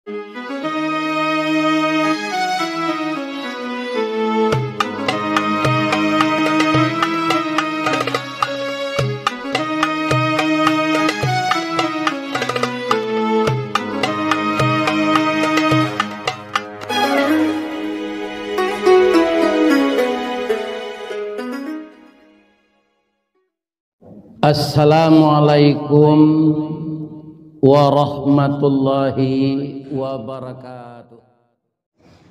Assalamualaikum warahmatullahi wabarakatuh.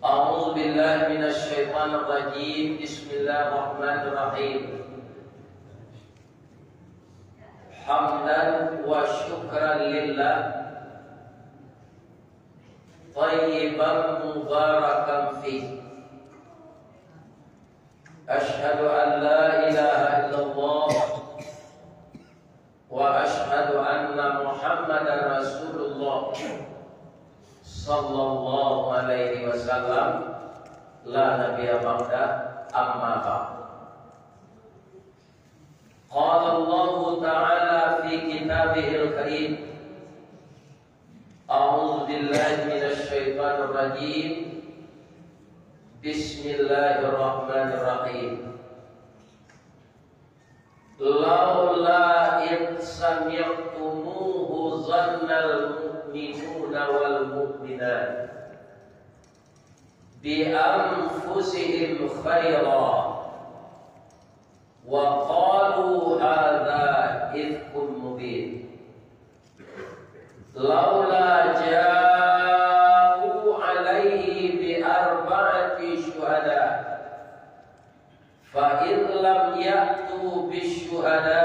A'udzu billahi minasy syaithanir rajim. Bismillahirrahmanirrahim. Hamdan wa syukran lillah, thayyiban mubarakan fih. Asyhadu an la ilaha illallah wa asyhadu anna Muhammadar Rasulullah sallallahu alaihi wasallam, la nabiyya ba'da, amma ba'd. Qala Allah ta'ala fi kitabihil karim, a'udzu billahi minasy syaithanir rajim, bismillahirrahmanirrahim. Laula id sami'tumuhu zannal mu'minuna wal mu'minat bi anfusihim khaira wa qalu hadza ifkum mubin. Laula ja'u alaihi bi arba'ati syuhada fa in lam ya'tu bisyuhada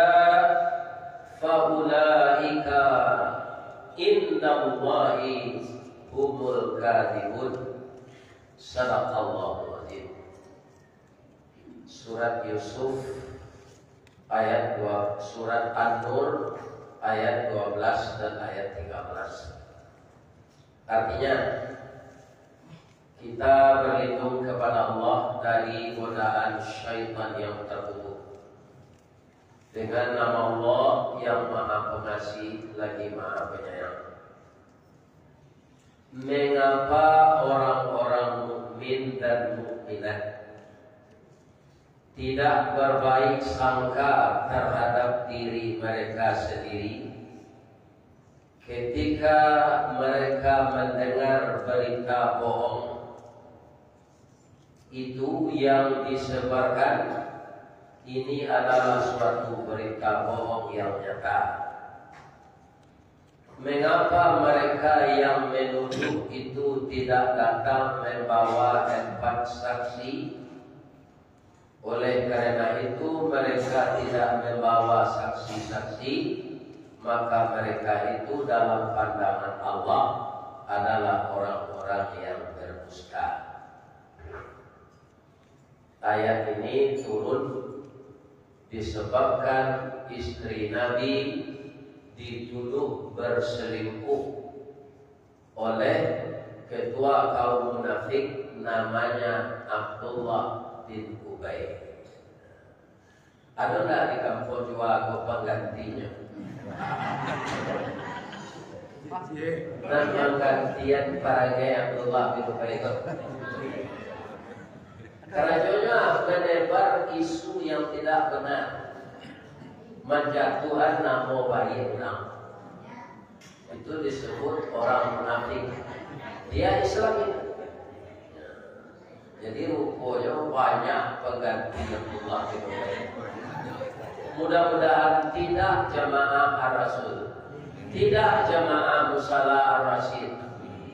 fa ulaika indallahi humul kadhibun. Sadaqallahu azim. Surat Yusuf ayat 2, surat An-Nur ayat 12 dan ayat 13. Artinya kita berlindung kepada Allah dari godaan syaitan yang terkutuk dengan nama Allah yang Maha Pengasih lagi Maha Penyayang. Mengapa orang-orang mukmin dan mukminat tidak berbaik sangka terhadap diri mereka sendiri ketika mereka mendengar berita bohong itu yang disebarkan? Ini adalah suatu berita bohong yang nyata. Mengapa mereka yang menuduh itu tidak datang membawa 4 saksi? Oleh karena itu mereka tidak membawa saksi-saksi, maka mereka itu dalam pandangan Allah adalah orang-orang yang berdusta. Ayat ini turun disebabkan istri Nabi dituduh berselingkuh oleh ketua kaum munafik namanya Abdullah bin Ubay. Ada nggak di kampung juga penggantinya? Dan penggantian parangai Abdullah bin Ubay itu Kerajonya menebar isu yang tidak benar, menjatuhkan nama bayi orang. Itu disebut orang munafik. Dia Islam itu. Jadi rupanya banyak pengganti Abdullah bin Ubay. Mudah-mudahan tidak jamaah Ar-Rasul, tidak jamaah Musalah Ar-Rasyid,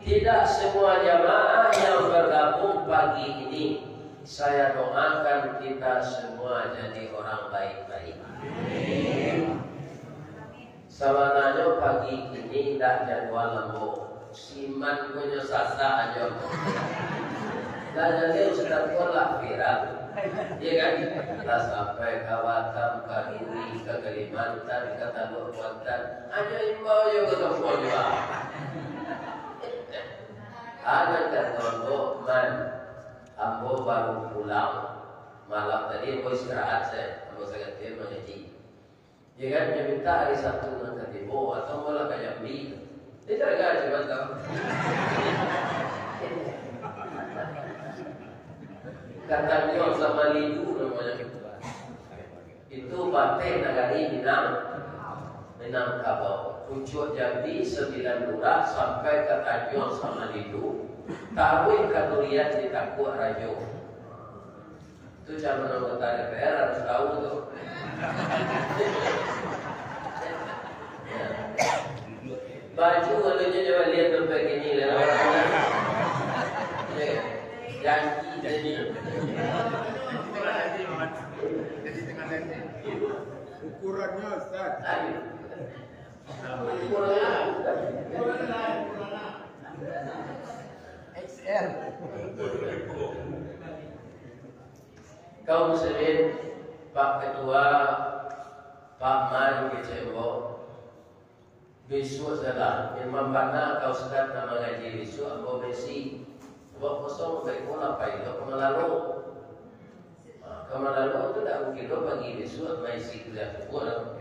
tidak semua jamaah yang bergabung pagi ini. Saya doakan kita semua jadi orang baik-baik. Sawananya pagi ini tidak jadwal lembu, siman punya sasa aja. Dan jadi Ustaz pola viral, ya kan? Kita sampai Kawasan, ke Giri, ke Kalimantan, ke Tanah Kuantan, aja imbau juga ketemu juga. Ada contoh man. Ambo baru pulang malam tadi, ambo istirahat ambo segantian mengaji. Ya kan, dia minta hari Sabtu nanti atau malah kayak beli. Dia cari gaji bantau. Katanyo sama Lidu namanya. Itu batik nagari Minangkabau. Pucuk Jambi 9 lurah sampai ke Tanjung sama Lidu. Tahu katurian di Takuk Rajo. Itu calon anggota DPR harus tahu tuh. Ya. Baju walunya coba lihat sampai gini lah. Janji jadi. Ukurannya Ustaz. XL. Kaum muslimin, Pak Ketua, Pak Man Kecewo, besok adalah Imam Bana kau sedang nama ngaji besok ambo besi. Sebab kosong baik pun apa itu kemalalu. Kemalalu itu tak mungkin lo bagi besok mai si kuliah pun.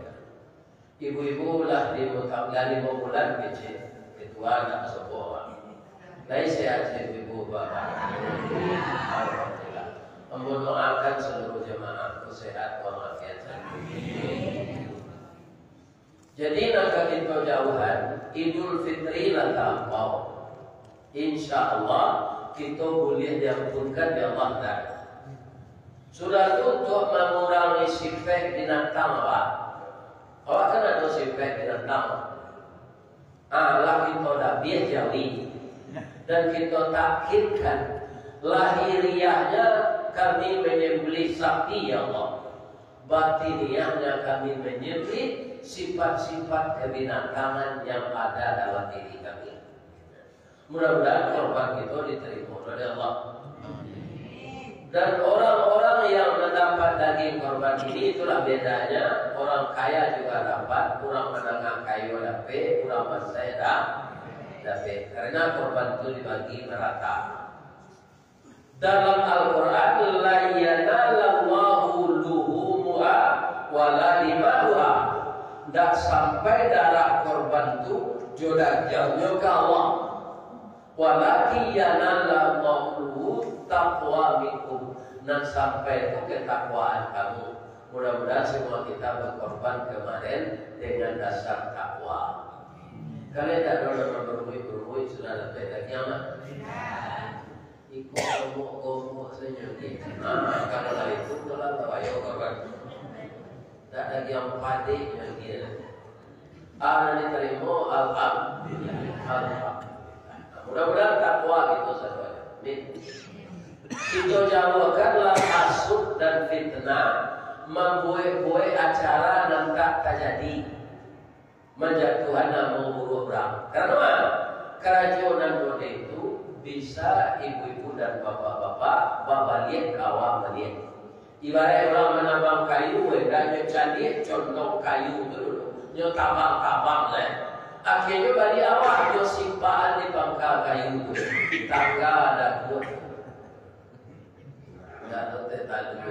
Ibu-ibu lah di mutabla 5 bulan kecil. Ketua nak sebuah. Lai sehat ibu bapak. Alhamdulillah. Ambo doakan seluruh jemaah sehat walafiat. Jadi nak kita jauhan Idul Fitri lah tampau. Insya Allah kita boleh diampunkan ya Allah Ta'ala. Sudah untuk mengurangi sifat binatang awak. Awak kan ada sifat binatang. Allah kita dah biar jauhi. Dan kita takkitkan lahiriahnya kami menyembelih sapi ya Allah. Batiniahnya kami menyembelih sifat-sifat kebinatangan yang ada dalam diri kami. Mudah-mudahan korban kita diterima oleh Allah. Dan orang-orang yang mendapat daging korban ini itulah bedanya. Orang kaya juga dapat, orang menengah kayu dapat, orang masai dapat. Karena korban itu dibagi merata. Dalam Al-Quran, la yanalallahu luhumuha wala dimahuha. Tak sampai darah korban itu jodoh jauhnya ke Allah. Walakin yanalallahu taqwa minkum. Dan sampai itu ketakwaan kamu. Mudah-mudahan semua kita berkorban kemarin dengan dasar takwa. Kalian tak ada berbuih-berbuih sudah dapat kiamat. Ikut gomok-gomok senyum. Kalau lah itu telah tawayo korban. Tak ada yang padik yang dia. Ada diterima alhamdulillah. Mudah-mudahan takwa itu saudara. Kita jauhkanlah hasud dan fitnah, membuat-buat acara dan tak terjadi, menjatuhkan nama buruk orang. Karena keracunan mode itu bisa ibu-ibu dan bapak-bapak babaliat kawam melihat. Ibarat orang menambang kayu, dan candi contoh kayu itu dulu, nyo tabang-tabang lah. Akhirnya bagi awak nyo simpaan di pangkal kayu itu, tangga ada buat. Enggak ada tetal dulu.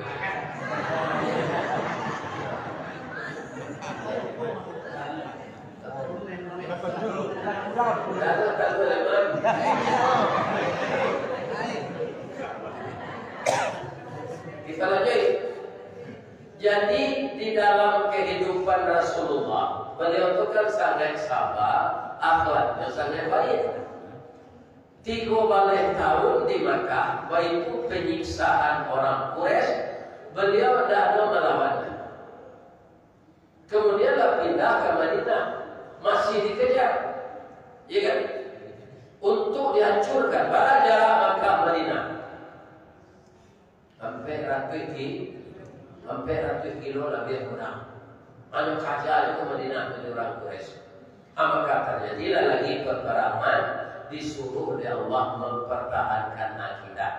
Kita lanjut. Jadi di dalam kehidupan Rasulullah, beliau itu kan sangat sabar, akhlaknya sangat baik. 3 tahun di Makkah, baik itu penyiksaan orang Quraisy, beliau tidak ada melawannya. Kemudian pindah ke Madinah, masih dikejar, ya kan? Untuk dihancurkan, pada jarak Makkah Madinah, hampir ratus kilo lebih kurang. Anu kaca itu Madinah dari orang Quraisy. Maka terjadilah lagi peperangan, disuruh oleh Allah mempertahankan akidah.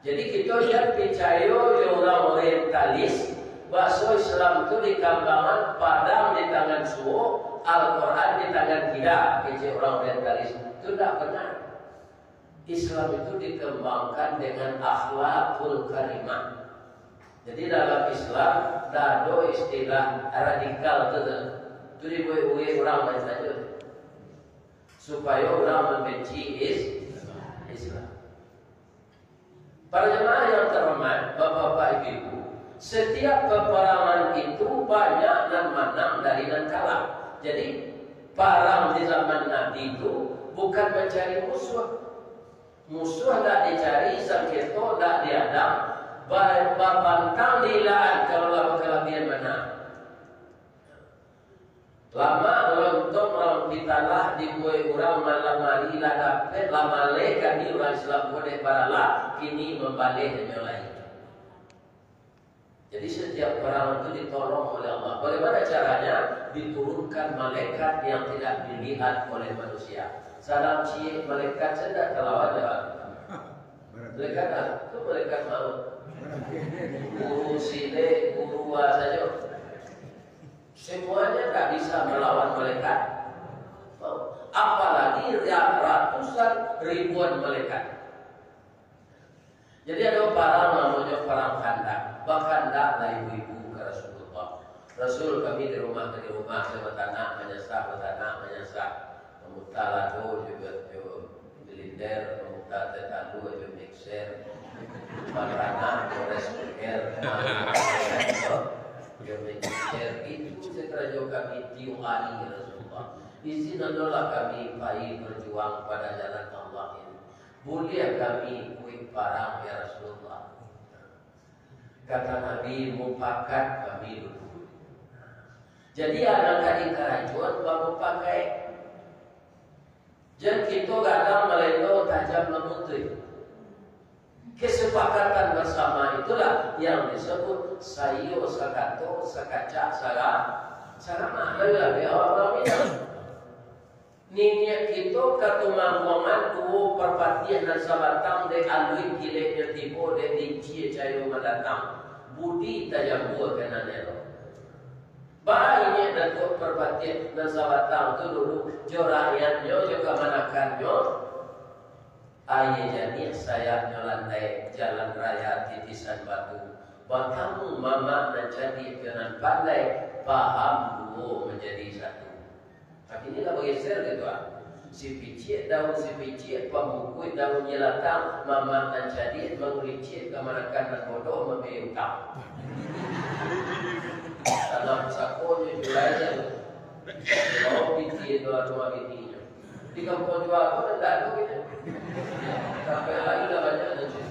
Jadi kita lihat percaya orang orientalis, bahasa Islam itu dikembangkan padang di tangan suhu, Al-Quran di tangan kita. Percaya orang orientalis itu tidak benar. Islam itu dikembangkan dengan akhlakul karimah. Jadi dalam Islam tidak ada istilah radikal itu dibuat orang lain saja supaya orang membenci Islam. Para jemaah yang terhormat, bapak-bapak, ibu-ibu, setiap peperangan itu banyak dan menang dari dan kalah. Jadi perang di zaman Nabi itu bukan mencari musuh. Musuh tak dicari, sengketo tak diadam, bantang dilaan kalau kelebihan menang. Lama untuk orang kita lah dibuat orang malam hari lah dapat lama lekan di orang Islam boleh baralah kini membalik yang lain. Jadi setiap orang itu ditolong oleh Allah. Bagaimana caranya? Diturunkan malaikat yang tidak dilihat oleh manusia. Salam cie malaikat sedang kelawar ya. Malaikat itu malaikat maut. Guru sini, guru saja. Semuanya tak bisa melawan malaikat. Apalagi ratusan ribuan malaikat. Jadi ada perang namanya perang Khandaq. Khandaq lah ibu-ibu ke Rasulullah. Rasul kami di rumah saya bertanah menyasak. Memutala juga bilinder, memutala tetalu juga mixer. Bertanah, kores kuker, juga mixer. Itu sekerajo kami tiuhani Rasulullah. Izin adalah kami bayi berjuang pada jalan Allah ini. Boleh kami kuih parang ya Rasulullah. Kata Nabi, mufakat kami dulu. Jadi anak-anak kerajuan baru pakai. Jangan kita kadang melendo tajam memutih. Kesepakatan bersama itulah yang disebut sayo, sakato, sakacak, sarama. Lalu orang ini. Niat kita ketumangkongan tuh perpatian dan sabatang de alui kileknya tibo de dicie cayo mendatang budi tajam buah kena nelo. Baiknya dan tuh perpatian dan sabatang tu dulu jorayannya juga manakannya. Ayah jadi saya nyolantai jalan raya titisan batu. Batamu mama dan jadi dengan pandai paham dua menjadi satu. Tapi inilah bergeser gitu Si picit daun si picit pembukui daun jelatang mama dan jadi mengulicit kemanakan dan bodoh membiutang. Tanam sakonya julainya mau picit dua rumah bininya. Di kampung jual pun tidak ada gitu. Sampai lagi dah banyak nanti.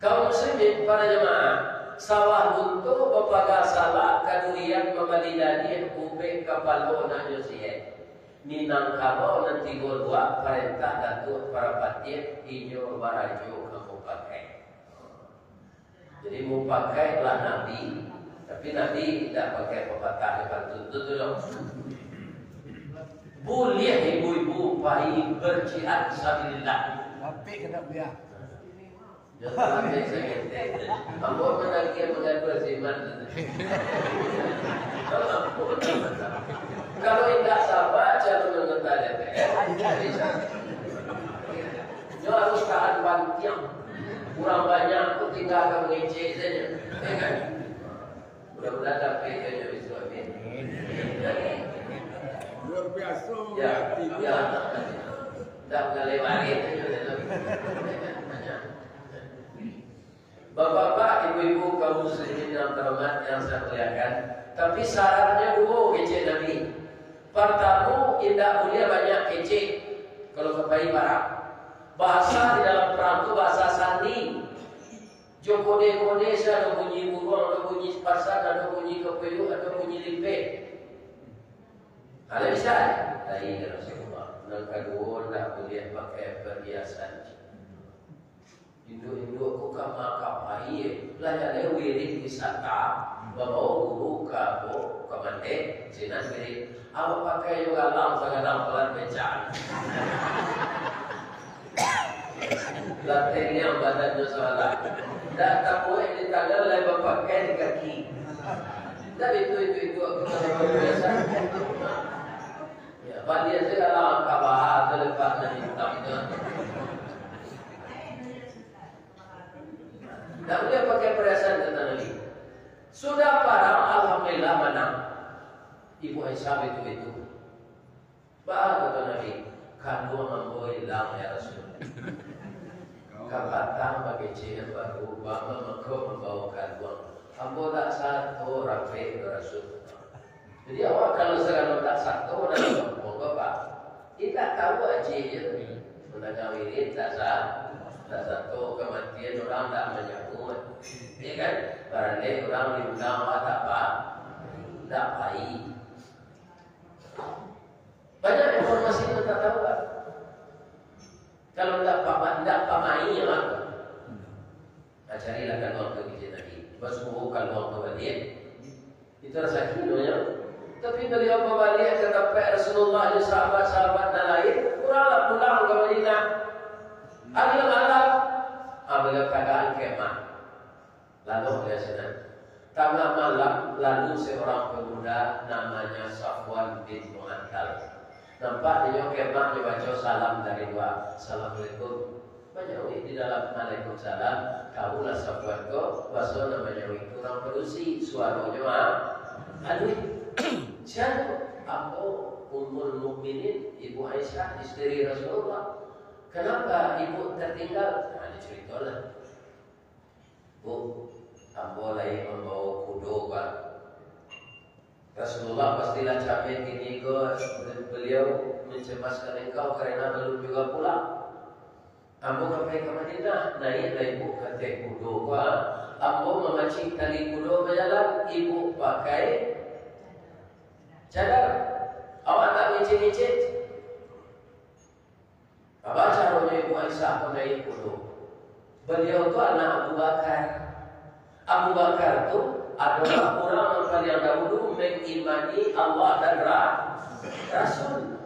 Kaum muslimin para jemaah sawah buntu bepaga salah kadurian memalidani ube kapalo na Yosien ninang kalo nanti dua perintah datuk para patien inyo barajo kamu pakai. Jadi mau pakai lah Nabi, tapi Nabi tidak pakai pepatah depan tuntut dulu. Boleh ibu-ibu bayi berjihad fisabilillah. Tapi kena biar. Jangan sampai sakit. Ambo menagih mengadu ziman. Kalau tidak sabar, jangan mengetahui DPR. Dia harus tahan bantiang. Kurang banyak, aku tinggal akan mengecek saja. Mudah-mudahan dapat kerja Islam ini. Luar biasa. Ya, tidak melewati saja. Bapak-bapak, ibu-ibu, kaum muslimin yang terhormat yang saya muliakan. Tapi syaratnya dua kecil Nabi. Pertama, tidak boleh banyak kecil kalau kebayi barang. Bahasa di dalam perang itu bahasa sandi. Jokode-kode ada bunyi burung, ada bunyi pasar, ada bunyi kepeyu, ada bunyi limpeh. Ada bisa? Dari Rasulullah. Yang kedua, tidak boleh pakai perhiasan. Induk-induk ku kama kapai belajar wirid wisata bawa guru kapo kamande sinan wirid apa pakai juga lam sangat pelan becaan latih yang badannya salah tak tahu ini tangan lagi pakai di kaki tapi itu aku tak biasa ya badia segala kabah terlepas dari hitam itu. Tak boleh pakai perhiasan kata Nabi. Sudah parang alhamdulillah menang. Ibu Aisyah itu. Bah kata Nabi, Kalau mampu hilang ya Rasul. Kapatang bagi cihir baru, bama mako membawa kaluang. Ambo tak satu rapi Rasul. Jadi awak kalau sekarang tak satu dalam kampung apa? Kita tahu aja ni. Mendengar wirid tak satu kematian orang tak menyambut. Ya kan? Barangkali orang diundang tak apa, tak baik. Banyak informasi yang tak tahu kan? Kalau tak pamai yang apa? Carilah kaluang ke kita tadi. Bersuhu kaluang ke balik. Itu rasa kilonya. Tapi beliau berbalik ke tempat Rasulullah dan sahabat-sahabat dan lain. Kuranglah pulang ke Madinah. Hari malam, beliau keadaan kemah. Lalu beliau senang. Tengah malam, lalu seorang pemuda namanya Safwan bin Mu'attal. Nampak dia kemah, dia baca salam dari dua. Assalamualaikum. Banyak di dalam Waalaikumsalam. Kamulah Safwan kau. Bahasa namanya kurang produksi. Suaranya aduh. Siapa? Aku Ummul Mukminin, Ibu Aisyah, istri Rasulullah. Kenapa ibu tertinggal? Nah, diceritalah. Bu, ambo lagi membawa kudo pak. Rasulullah pastilah capek gini kok. Beliau mencemaskan engkau karena belum juga pulang. Ambo sampai ke Madinah, naiklah ibu kata kudo pak. Ambo memancing tali kudo berjalan, ibu pakai cadar. Awak tak licin-licin. Apa caranya Ibu Aisyah menaik kudo? Beliau itu anak Abu Bakar. Abu Bakar itu adalah orang yang paling dahulu mengimani Allah dan Rasul.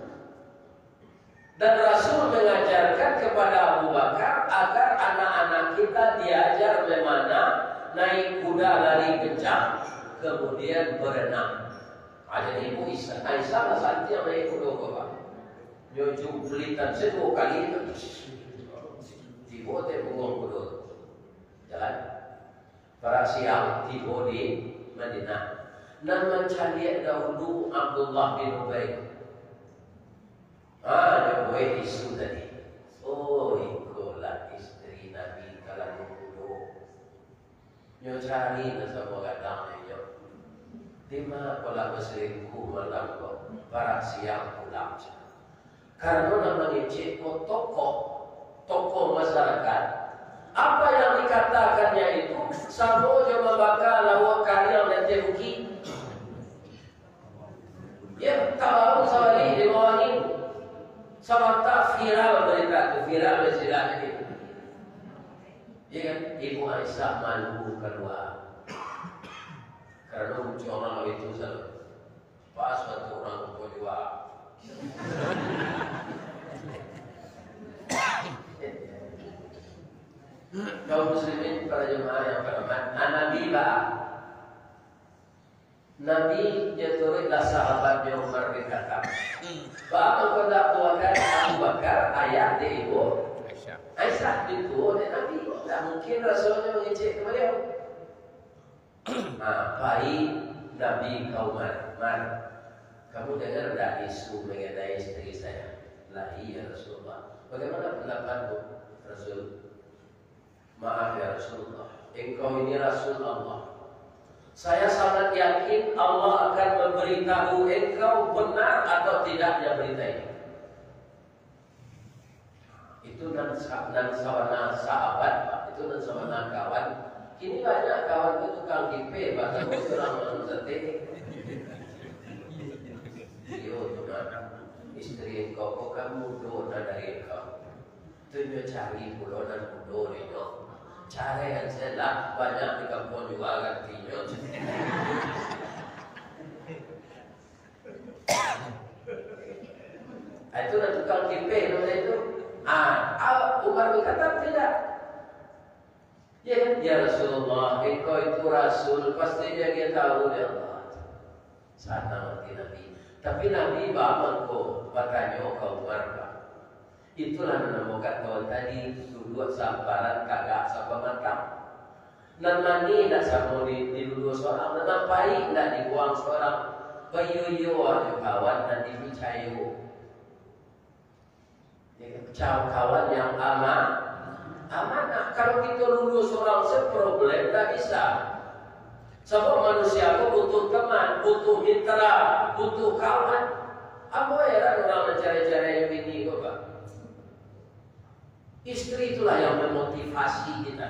Dan Rasul mengajarkan kepada Abu Bakar agar anak-anak kita diajar bagaimana naik kuda lari kencang, kemudian berenang. Jadi Ibu Aisyah santi yang naik kuda bapak. Nyuju pelitan sebuah kali itu. Tiba dia buang kuda. Jalan. Para siang tiba di Madinah. Dan mencari dahulu Abdullah bin Ubay. Dia buat isu tadi. Oh, ikulah istri Nabi kalau kuda. Nyucari nasabah kadang dia. Lima pola berselingkuh malam kau para siang pulang. Karena namanya ceko tokoh masyarakat. Apa yang dikatakannya itu sama je membakar lawak karya dan teruki. Ya tahu sawali di bawah ini. Samata viral berita itu viral berita itu. Ya kan Ibu Aisyah malu keluar. Karena muncul orang itu selalu pas waktu orang kumpul juga. Kaum muslimin para jemaah yang berhormat, Nabi jatuhlah sahabatnya Umar bin Khattab. Bapak kepada Abu Bakar ayah di ibu Aisyah itu oleh Nabi. Tak mungkin Rasulnya mengecek ke beliau. Baik Nabi kau Mar, kamu dengar tak isu mengenai istri saya? Lah iya Rasulullah. Bagaimana pendapatmu Rasul? Maaf ya Rasulullah, engkau ini Rasul Allah. Saya sangat yakin Allah akan memberitahu engkau benar atau tidaknya berita ini. Itu dan sahabat Pak, itu dan sahabat kawan. Ini banyak kawan itu tukang kipe, bahasa orang mensetik. Yo, tuhan, istri engkau, kok kamu dona dari engkau? Itu cari pulau dan pulau ini. Cara yang saya banyak di kampung juga gantinya. Itu dan tukang kipe, namanya itu. Umar berkata tidak. Ya Rasulullah, engkau itu Rasul, pasti dia tahu ya Allah. Sana mati Nabi. Tapi Nabi bawa kau, bertanya kau Umar. Itulah menemukan kawan tadi, duduk sabaran kagak sabar makan. Nan mandi tak sama duduk seorang, nan baik tak dibuang seorang. Bayu-yu ada kawan dan dibicayu. kawan yang amanah. Kalau kita lulus orang seproblem, tak bisa. Sebab manusia itu butuh teman, butuh mitra, butuh kawan. Apa heran orang mencari-cari bini kok, Pak? Istri itulah yang memotivasi kita.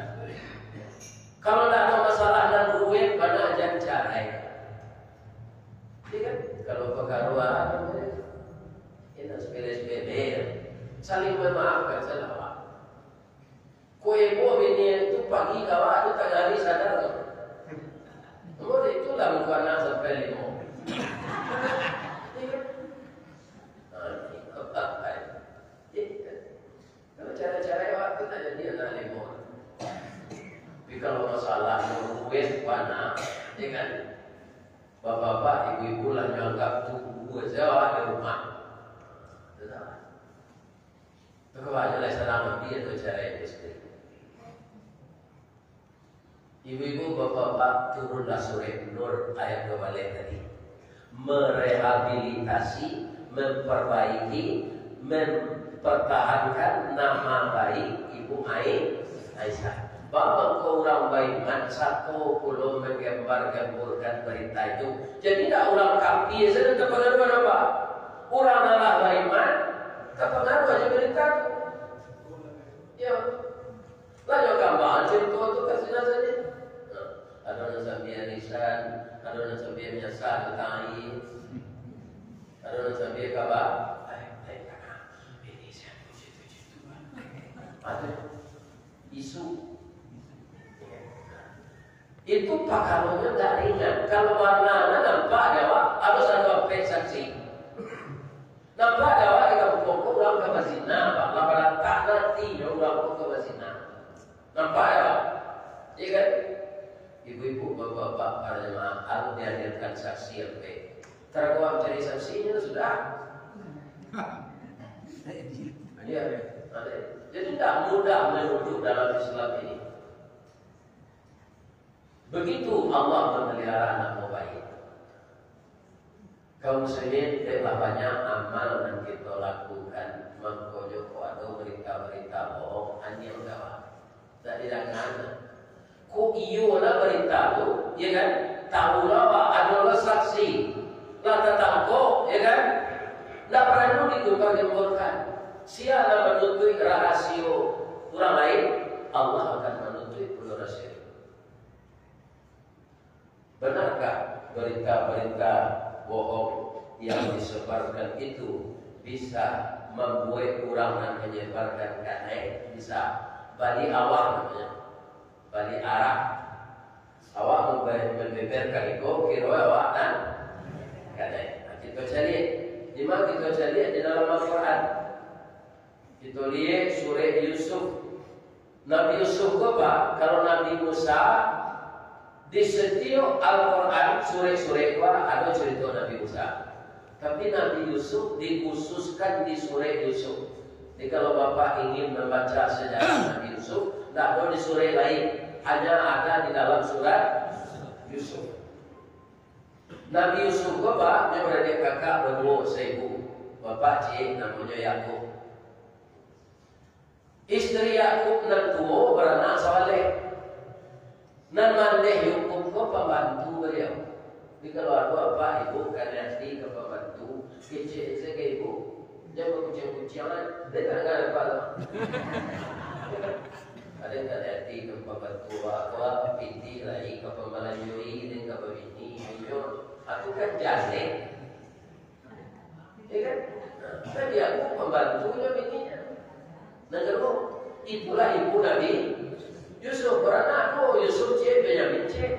Kalau tidak ada masalah dan duit, mana aja carai. Iya kan? Kalau perkaruan, ini sepele-sepele, saling memaafkan selawat. Kue buah bini itu pagi kawat itu tengah hari sadar. Kemudian itulah muka anak sampai lima. Kalau cara-cara waktu tak jadi anak lima. Tapi kalau masalah duit mana, ya kan? Bapak-bapak, ibu-ibu lah nyangkap tubuh saya di rumah. Itu aja lah selama dia tu cara istri. Ibu-ibu, bapak-bapak, turunlah surah Nur ayat 2 tadi. Merehabilitasi, memperbaiki, mempertahankan nama baik Ibu Aisyah. Bapak kau orang beriman, satu pulau menggambar-gamburkan berita itu. Jadi tidak orang kafir, saya tidak pengaruh apa. Orang Allah beriman, terpengaruh aja berita itu. Ya, banyak gambaran cerita itu kasih saja. Ada orang sambil arisan, ada orang sambil menyesal tentang ada orang sambil kabar. Ini saya puji-puji Tuhan. Ada isu. Itu pakarannya tak ringan. Kalau warna nampak dewa harus ada saksi. Nampak dewa kita pokok orang ke bazina, pak. Laparan tak nanti orang ke bazina. Nampak dewa, iya kan? Ibu-ibu, bapak-bapak, para jemaah harus dihadirkan saksi yang baik. Terkuat cari saksinya sudah. Iya, ada. Jadi tidak mudah menuduh dalam Islam ini. Begitu Allah memelihara anak baik. Kaum muslimin telah banyak amal yang kita lakukan mengkojok atau berita-berita bohong hanya enggak. Tak dilakukan. Kok iyo lah berita tu, ya kan? Tahu lah adalah saksi. Lah tertangkap, ya kan? Tak perlu digembar-gemborkan. Siapa menutupi rahasia orang lain, Allah akan menutupi rahasia. Benarkah berita-berita bohong yang disebarkan itu bisa membuat orang yang menyebarkan kanai? Bisa. Bali awak namanya, bali arah. Awak membeberkan itu, kira awak dan kanai. Nah, kita cari, di mana kita cari di dalam Al-Quran. Kita lihat surah Yusuf. Nabi Yusuf apa? Kalau Nabi Musa di setiap Al-Quran surah-surah ada cerita Nabi Musa. Tapi Nabi Yusuf dikhususkan di surah Yusuf. Jadi kalau Bapak ingin membaca sejarah Nabi Yusuf, tidak ada di surah lain, hanya ada di dalam surat Yusuf. Nabi Yusuf Bapak yang beradik kakak berdua seibu. Bapak cik namanya Yakub. Istri Yakub dan tua beranak Saleh. Nan mandeh hukum ko pembantu beliau. Di kalau ada apa ibu kan nanti ke pembantu, kecil ke ibu, jangan kucing-kucingan, dia tak ada apa. Ada tak nanti ke pembantu apa, pinti lagi ke pembalanjui dan ke pembini, ayo, aku kan jahil, ya kan? Tadi aku pembantunya bininya. Negara itulah ibu Nabi Yusuf beranak Yusuf cik Benyamin cik.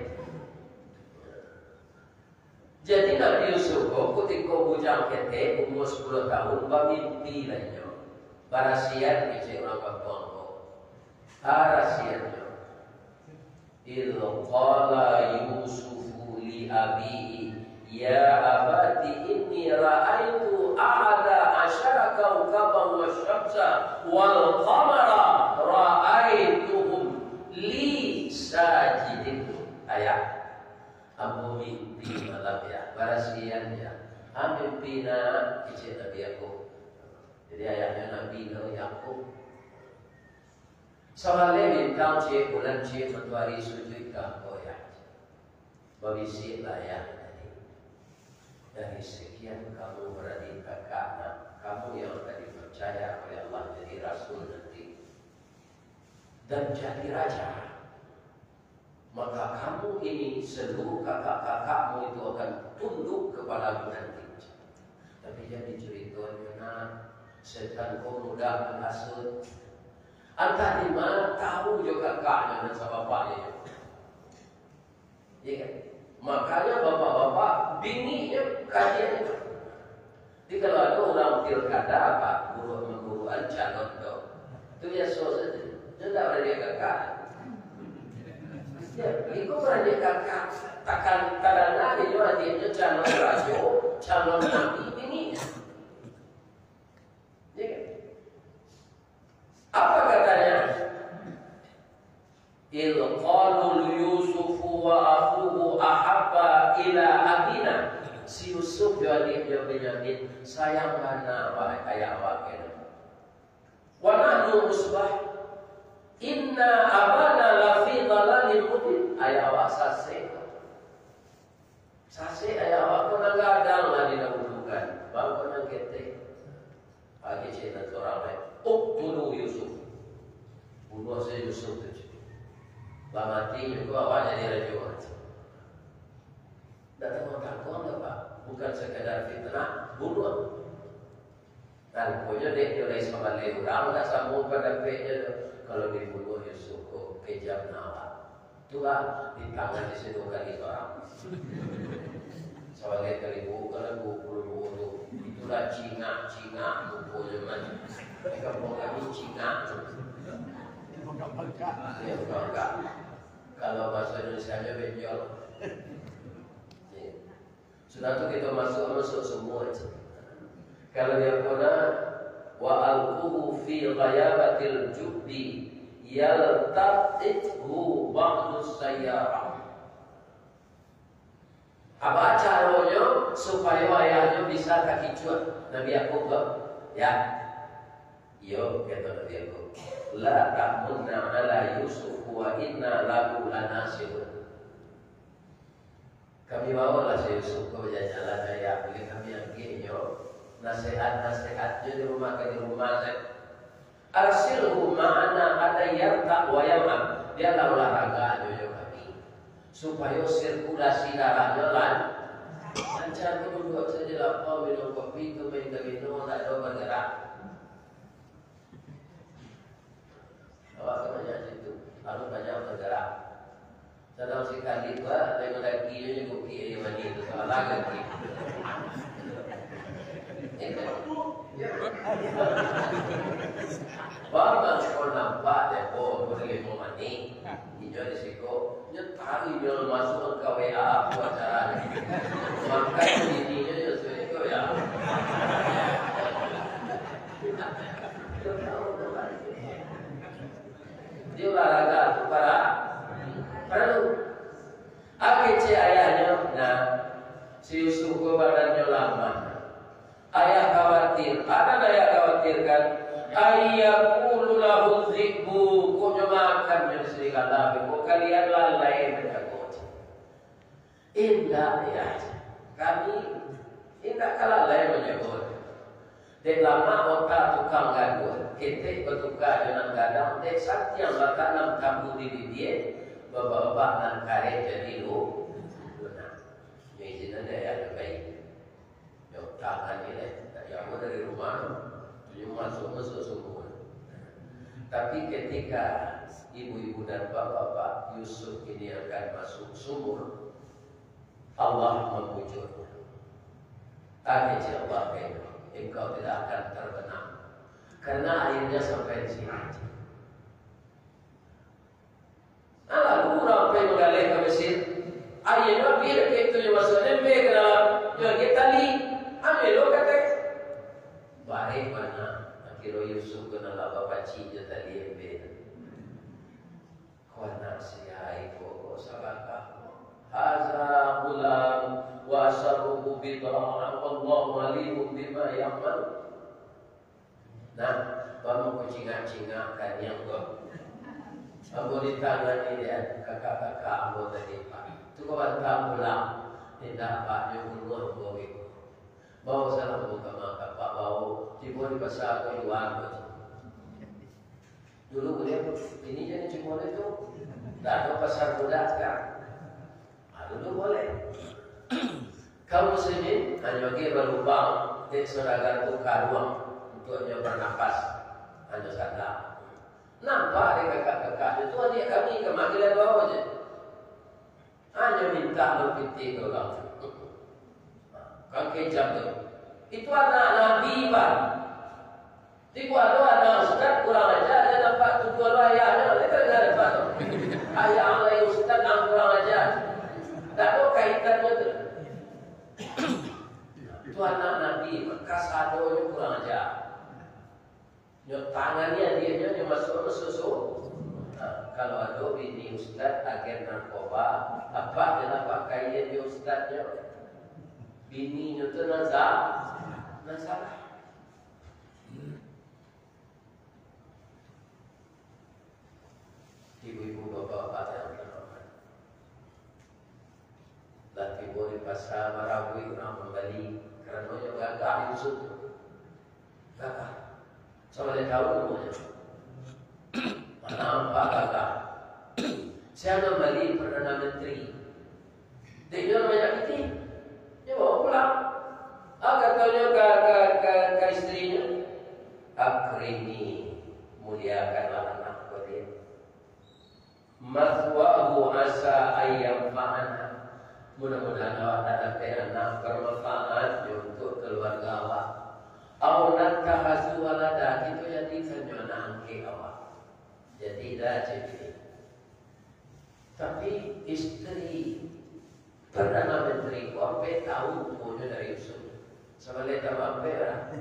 Jadi Nabi Yusuf ketika bujang kete umur 10 tahun bermimpi lainnya. Barasian cik orang kampung. Barasiannya. Idh qala Yusufu li abihi ya abati inni ra'aitu a'la asyara kawkaban wa syamsa wal qamara ra'aituhum li sajidin. Ayat ambo mimpi malam ya barasian ya amimpi na isi Nabi aku Jadi ayahnya Nabi Yakub. Soalnya bintang cik, bulan cik, matahari sujud kau ya. Babisi lah ya. Dari sekian kamu berada di kakak, kamu yang tadi percaya oleh Allah jadi Rasul nanti dan jadi raja, maka kamu ini seluruh kakak-kakakmu itu akan tunduk kepadamu nanti. Tapi jadi ceritanya nak setan kau mudah menghasut. Entah di mana tahu juga kakaknya dan sama bapaknya. Ya kan? Makanya bapak-bapak bingitnya kajian itu. Jadi kalau ada orang pilkada apa guru-guruan calon itu ya saja. Dia tak berani kakak. Ya, itu berani kakak. Takkan kadang-kadang dia juga dia calon raja, calon nabi bingitnya. Ya kan? Apa katanya? Il qalu Yusuf wa akhuhu ahabba ila abina. Si Yusuf jadi Benyamin sayang mana wahai ayah awak ini. Wa nahnu usbah inna abana la fi dhalalin mubin. Ayah awak sase. Sase ayah awak pun gadang lah didahulukan. Bang pun ketek. Pagi cerita orang lain. Uqtulu Yusuf. Bunuh saya Yusuf itu. Bang mati juga awak jadi raja. Datang orang tua Pak. Bukan sekadar fitnah, bunuh. Dan punya dek oleh sama orang tak sambung pada peknya. Kalau dibunuh Yusuf kejam nawa. Itulah di tangan di situ kali orang. Soalnya kali kalau buku itulah Cina bukunya macam. Mereka mau kami Cina. Ya enggak. Kalau bahasa Indonesia-nya benjol. Sudah tu kita masuk semua itu. Kalau dia pernah wa alquhu fi ghayabatil jubbi yaltaqithu ba'du sayyarah. Apa caranya supaya ayahnya bisa kaki cuat? Nabi Yakub ya. Yo kata Nabi Yakub. La ta'munna ala Yusuf wa inna lahu lanasihun. Kami bawalah si Yusuf ke jalan ayah boleh kami akhirnya nasihat-nasihatnya di rumah saya. Arsilhu ma'ana ada yarta wa yamam. Dia lah olahraga juga kami supaya sirkulasi darahnya lancar. Duduk saja lapar minum kopi tu main minum tak ada bergerak. Awak kena situ harus banyak bergerak. Sedang sekali buat tengok lagi je kopi di mana itu salah lagi. Bapak sekolah nampak deh, boleh mau mani. Hijau di siko, nyetari dia masuk ke WA buat cara ni. Makan ininya je sesuatu ya. Dia olahraga tu para. Lalu, akhirnya ayahnya, nah, si Yusuf badannya lama. Ayah khawatir, ada ayah khawatirkan. Ayahku lahu zikbu, kau makan jadi serigala, kau kalian lalai menjaga. Indah ya, kami indah kalah lalai menjaga. Dek lama otak tukang gaduh, kita bertukar dengan gadang. Dek sakti yang bakal nam tabu di dia. Bapak-bapak dan karet jadi lu benar. Jadi ada ya baik. Yang tangan ini tak jauh dari rumah, tujuh masuk semua. Tapi ketika ibu-ibu dan bapak-bapak Yusuf ini akan masuk sumur, Allah membujuknya. Akhirnya Allah kata, engkau tidak akan terbenam karena airnya sampai di sini. Lalu orang pergi mengalir ke Mesir. Ayahnya biar kita yang masuknya pergi ke dalam. Jangan kita li. Ambil lo kata. Baik mana. Akhirnya Yusuf kena lah bapak cinya tadi yang beda. Kuana sihai koko sabaka. Haza ulam wa asarruhu bid'ah. Wallahu alimun bima ya'mal. Nah, kamu kucingak-cingakkan yang kau. Kamu di tangan ini ya, kakak-kakak kamu tadi Pak. Itu kau bantah pulang. Tidak Pak, dia keluar bawa. Bawa salam buka maka Pak bawa. Tiba di pasar aku jual. Dulu beliau ini jadi cuma itu. Tak ada pasar muda sekarang. Dulu boleh. Kaum muslimin hanya bagi berlubang di saudagar tukar ruang untuknya bernapas hanya sadar. Nampak ada kakak-kakak itu adik kami kemanggilan bawah saja. Hanya minta berpiti ke orang. Kaki jam tu. Itu anak Nabi Pak. Tiba ada anak ustaz kurang ajar dia nampak tujuan ayahnya. Dia tak dapat. Ayah Allah ustaz yang kurang ajar. Tak ada kaitannya tu. Itu anak Nabi, maka sadonya kurang ajar. Nyok tangannya dia masuk susu. Nah, kalau ada bini ustaz agen narkoba, apa dia nak pakai dia ustaznya? Bini itu nazar. Ibu-ibu bapak-bapak yang terhormat. Dan tiba di pasar Marawi orang membeli kerana yang gagah di situ. Gagah. Sama dia tahu namanya. Mana nampak gagah. Saya membeli Perdana Menteri. Dia namanya Piti. Dia bawa pulang. Katanya ke istrinya. Akrimi. Muliakanlah anakku dia. Mathwahu asa ayyam fa'ana. Mudah-mudahan awak dapat anak bermanfaat untuk keluarga awak. Awak tahazu walada itu jadikan anak angki awak. Jadi dah jadi. Tapi istri Perdana Menteri sampai tahu punya dari Yusuf. Sama lihat apa lah.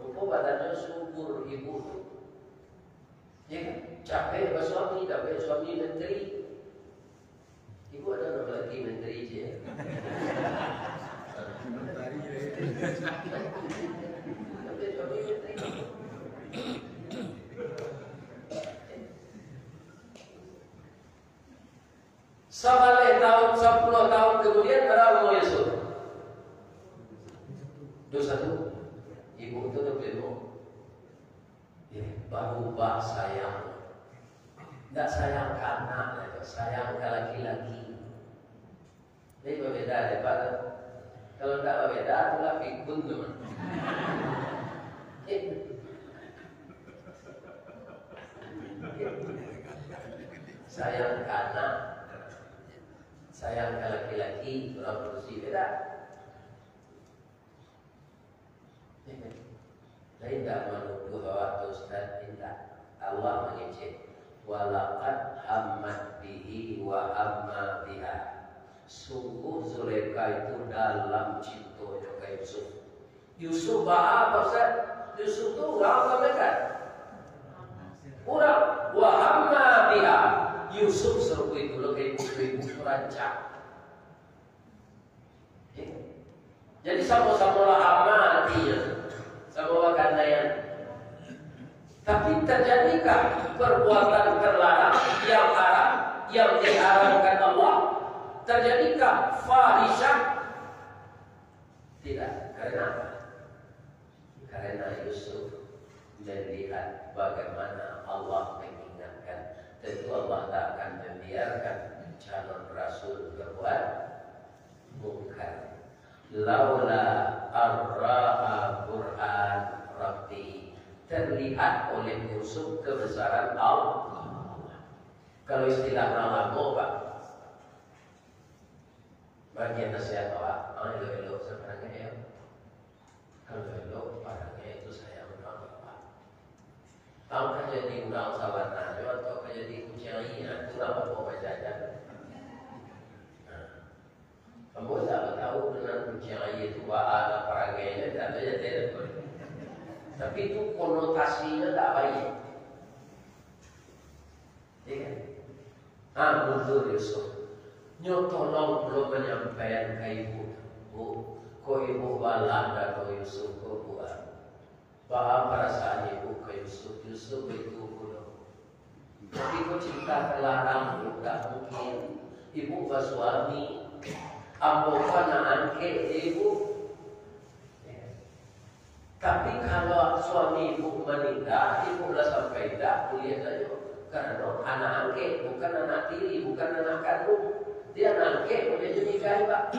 Lupa badannya subur ibu tu. Ya kan? Capek bersuami, capek suami menteri. Ibu ada nama lagi menteri je. Capek suami menteri. Sampai tahun 10 tahun kemudian berapa umur Yusuf? 21. Ibu itu dah belum. Baru bak sayang. Tak sayang ke anak, sayang ke laki-laki. Ini berbeza daripada. Kalau tak berbeza, itulah pikun teman. Sayang ke anak, sayang ke laki-laki, orang berusia beda. Lain tak menuduh bahwa Ustaz tidak. Allah mengejek. Walaqad hammat bihi wa hamma biha. Sungguh Zulaikha itu dalam cintanya ke Yusuf. Yusuf apa Ustaz? Yusuf itu orang mereka. Kurang. Wa hamma biha. Yusuf seru itu lebih ibu rancang. Jadi sama-sama amat dia. Sama kandaian. Tapi terjadikah perbuatan terlarang yang haram yang diharamkan Allah? Terjadikah fahisyah? Tidak. Karena apa? Karena Yusuf melihat bagaimana Allah mengingatkan. Tentu Allah tak akan membiarkan calon Rasul berbuat mungkar. Laula ar-ra'a Qur'an Rabbi. Terlihat oleh Yusuf kebesaran Allah. Kalau istilah orang lama Pak, bagian nasihat Pak, elok-elok sebenarnya ya. Kalau elok orangnya itu saya orang Pak. Kalau kan jadi undang sawana atau kan jadi kucingnya itu apa mau baca. Kamu tak tahu dengan kucing ayah itu ada peragainya tak ada jadi. Tapi itu konotasinya tak baik. Ya kan? Mundur Yusuf. Nyotolong belum menyampaikan ke ibu. Bu, kau ibu balang dan kau Yusuf kau buat. Paham perasaan ibu ke Yusuf. Yusuf itu puluh. Tapi kau cinta kelarang tak mungkin. Ibu bersuami, ambokan angke ibu. Tapi kalau suami ibu meninggal, ibu sudah sampai dah kuliah saja. Karena anak angke bukan anak tiri, bukan anak kandung. Dia anak angke boleh jadi nikahi pak.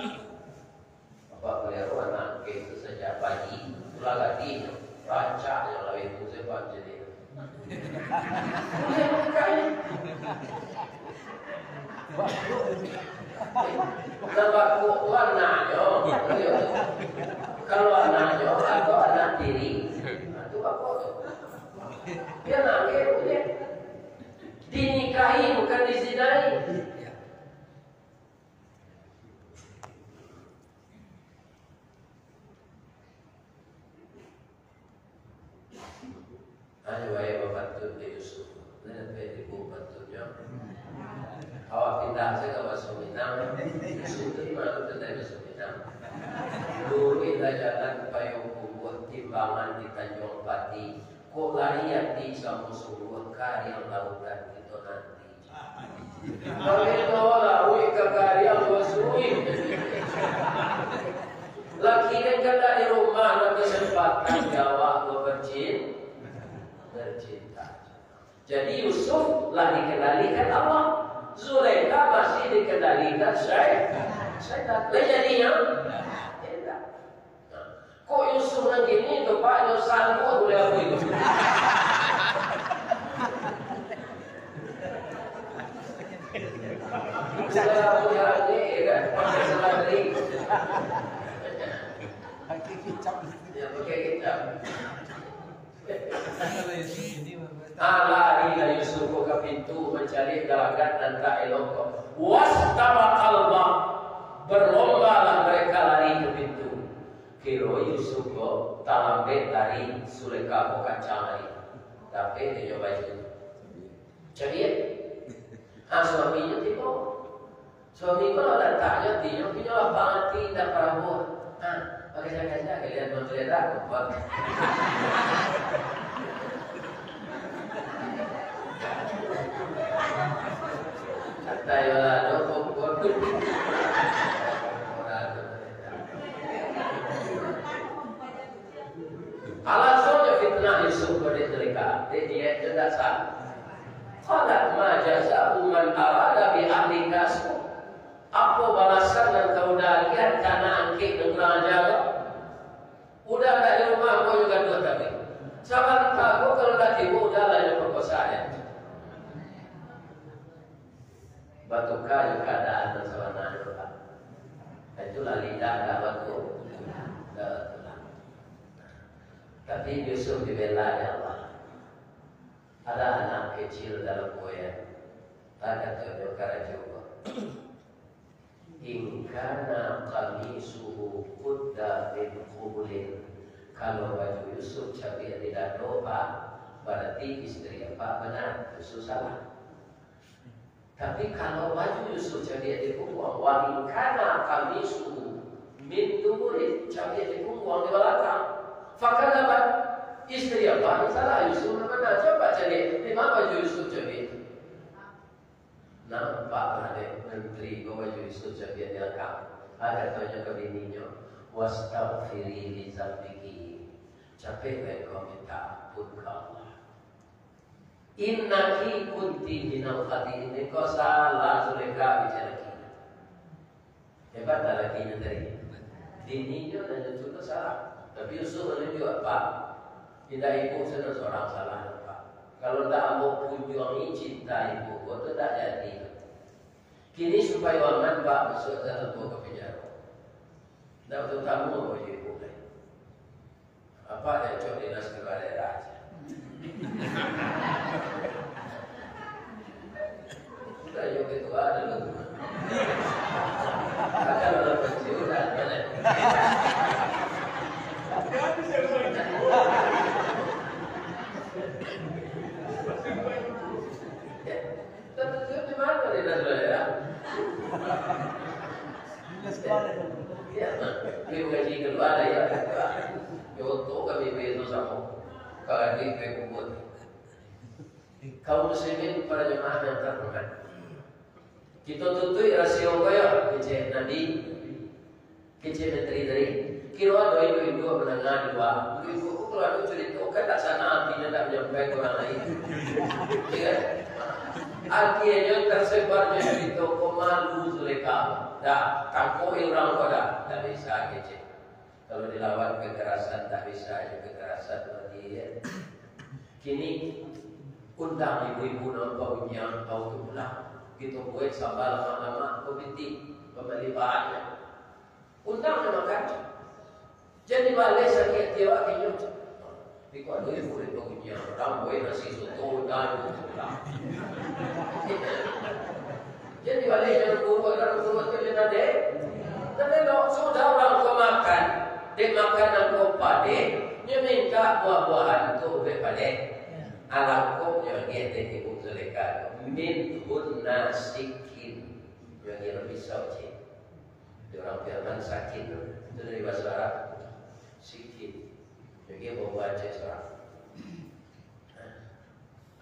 Bapak keliru anak angke itu saja pagi, pulang lagi. Rancak yang lain itu saya baca dia. Boleh nikahi. Nampak warnanya. Kalau anaknya atau anak tiri, itu apa? Dia nangis, boleh. Dinikahi bukan dizinai. Ayo ayah membantu Yusuf. Lihat ibu bantunya. Awak pindah saya ke Masuk Minang. Yusuf itu mana tu dari Masuk Minang. Dulu kita jalan payung buat timbangan di Tanjung Pati. Kok lari hati sama sungguh karya lautan itu nanti. Kalau itu laui ke karya wasui. Laki dan kata di rumah nak kesempatan jawab bercinta. Jadi Yusuf lah dikendalikan Allah. Zulaikha masih dikendalikan syaitan. Jadinya tidak. Kok Yusuf yang gini itu Pak Yosan kok boleh apa itu? Saya punya ini kan pakai selari. Pakai kicap. Ya pakai kicap. Lari dari Yusuf ke pintu mencari gelagat dan tak elok. Wastabaqallah, berlombalah mereka lari ke pintu. Kiro Yusuf tak lambat lari Zulaikha kacang lari. Tapi dia coba itu. Jadi suaminya tiba. Suami kalau datangnya dia punya lapangan tidak perahu. Pakai jaga-jaga kalian menggeledah kuat. Kata yola doko kodu. Alasannya fitnah Yusuf pada mereka. Dia tidak sah. Qalat ma jazaa'u man arada bi ahlika su. Apa balasan dan keundangan karena angkit dan kurang jaga? Udah tak di rumah kau juga dua tapi. Sabar kau kalau dah tiba udah lah yang perkosaan. Batu kayu keadaan dan sawana juga. Itulah lidah dah batu. Tapi Yusuf dibela ya Allah. Ada anak kecil dalam koyan. Ada tunjuk juga. Ingkana qamisuhu qudda min qubulin. Kalau baju Yusuf cabik tidak doa, berarti istri apa benar, Yusuf salah. Tapi kalau baju Yusuf cabik di punggung, wa ingkana qamisuhu min qubulin, cabik di punggung di belakang. Fakadabat, istri apa salah, Yusuf benar. Coba cari di mana baju Yusuf cabik. Nampak ada menteri bawa Yusuf jadi dia kau. Ada tanya ke bininya, wastaghfiri li dzambiki. Capek kau minta ampun ke Allah. Innaki kunti minal khati'in. Kau salah Zulaikha bicara kita. Hebat tak lakinya tadi. Bininya dan Yusuf salah. Tapi Yusuf menunjuk apa? Tidak ibu senang seorang salah. Kalau tak mau kunjungi cinta ibu, kau tu tak jadi. Kini supaya aman Pak masuk dalam buah ke penjara. Tak betul tamu mau ibu. Apa dia cok dinas kepala daerah aja. Sudah yuk itu ada dulu. Ada dalam kecil dah mana? Ya, kami mengaji keluar ya. Contoh kami besok itu sama. Kalau di kubur. Kaum muslimin para jemaah yang terhormat. Kita tutui rasio kaya kece nadi, kece menteri dari. Kira dua menengah dua. Ibu kalau cerita kan tak sana artinya tak menyampaikan orang lain. Ya. Artinya tersebarnya cerita komalu Zuleka. Dah tangko orang pada tak bisa kece. Kalau dilawan kekerasan tak bisa juga kekerasan lagi. Ya. Kini undang ibu-ibu nampak yang tahu tu pulang. Kita buat sambal lama-lama komiti kembali bahannya. Undang dia makan. Jadi balik sakit dia akhirnya. Tapi kalau ibu itu punya orang buat nasi soto dan pulang. Jadi balik yang buat tu dia ada. Tapi kalau sudah orang kau makan, dia makan dan kau pade, dia minta buah-buahan tu berbalik. Alam kau yang dia ibu Zuleka min nasikin yang dia lebih sakit. Orang Jerman sakit itu dari bahasa Arab sikin. Yang dia membaca surah.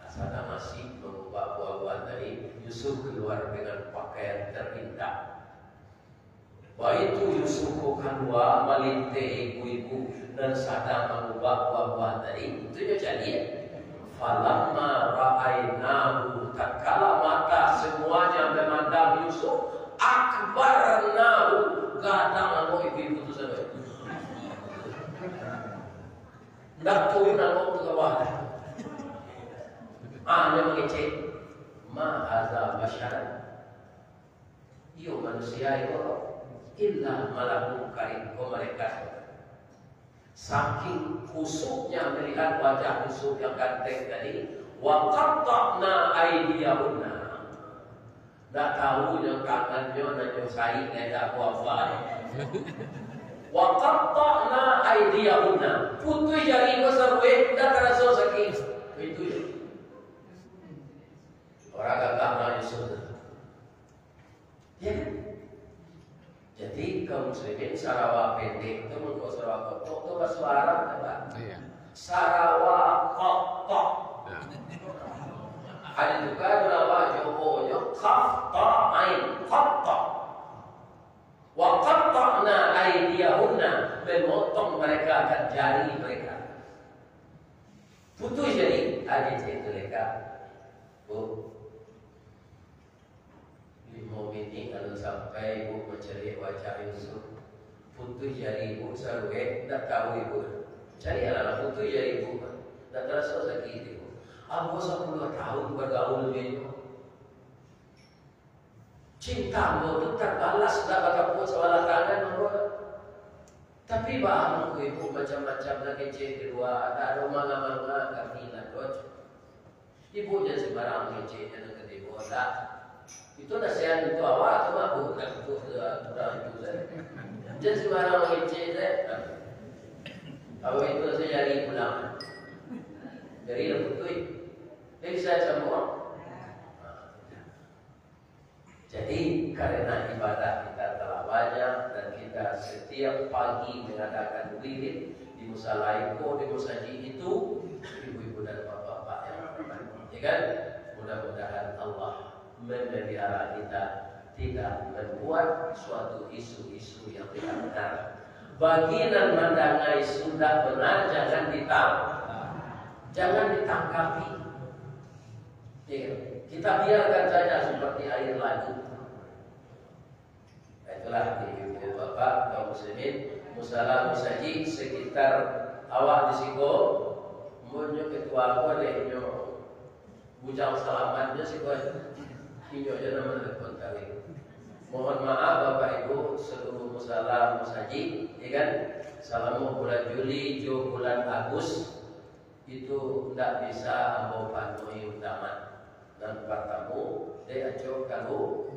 Asana masih mengubah buah-buahan dari Yusuf keluar dengan pakaian terindah. Waitu Yusuf keluar melintih ibu-ibu dan sadar mengubah buah-buahan tadi. Itu dia jadi. Falamma ra'ainahu tatkala mata semuanya memandang Yusuf akbarnahu gadang anu ibu itu saja. Ndak turun anu ke bawah. Dia mengecek ma hadza basyaran. Iyo manusia itu illa malakun karim malaikat. Saking kusuknya melihat wajah Yusuf yang ganteng tadi, wa qatta'na aydiyahunna. Tak tahu yang tangannya dan nyusai ada apa-apa. Wa qatta'na aydiyahunna. Putui jari besarwe dah terasa sakit. Itu je. Orang agama Yusuf. Ya. Jadi kaum muslimin Sarawak pendek itu mengko Sarawak kotok itu bahasa Arab kan? Iya. Sarawak kotok. Ada juga nama Jokonya qatta ain qatta. Wa qatta'na aydiyahunna, memotong mereka akan jari mereka. Putus jadi adik mereka. Bu. Mau meeting kalau sampai ibu mencari wajah Yusuf, putus jari ibu sarwe, tak tahu ibu. Cari anak putus jari ibu, tak terasa sakit ibu. Aku 10 tahun bergaul dengan cintamu itu terbalas, tak bakal pun soal tangan aku. Tapi bahan ibu macam-macam lagi kedua, tak ada manga-manga kami nak doj. Ibu jangan sembarang ngecek dan kedua tak. Itu nasihat itu awak atau aku bukan itu kurang itu saya. Jangan sembarang ngecek saya. Awak itu saya jari pulang. Jari dah putui. Jadi saya semua. Jadi karena ibadah kita telah banyak dan kita setiap pagi mengadakan wirid di musala itu, di musaji itu, ibu-ibu dan bapak-bapak yang berbahagia. Ya kan? Mudah-mudahan Allah memelihara kita tidak membuat suatu isu-isu yang tidak benar. Bagian mendangai sudah benar jangan ditangkapi. Ya, kita biarkan saja seperti air laut. Itulah ibu bapak kaum muslimin musala musaji sekitar awak di Siko munyo ketua boleh nyo bujang selamatnya Siko. Inyo aja nama telepon kali. Mohon maaf Bapak Ibu seluruh musala musaji, ya kan? Selama bulan Juli, bulan Agustus itu tidak bisa ambo panoi utama dan pertama dia ajo kalau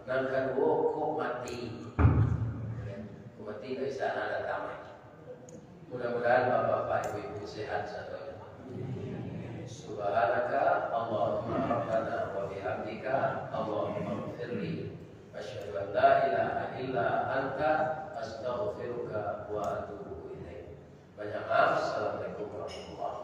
dan kedua kok mati ke sana ada tamat. Mudah-mudahan Bapak Ibu sehat satu. Subhanaka Allahumma rabbana wa bihamdika Allahumma ighfirli asyhadu an la ilaha illa anta astaghfiruka wa atubu ilaik. Banyak maaf. Assalamualaikum warahmatullahi wabarakatuh.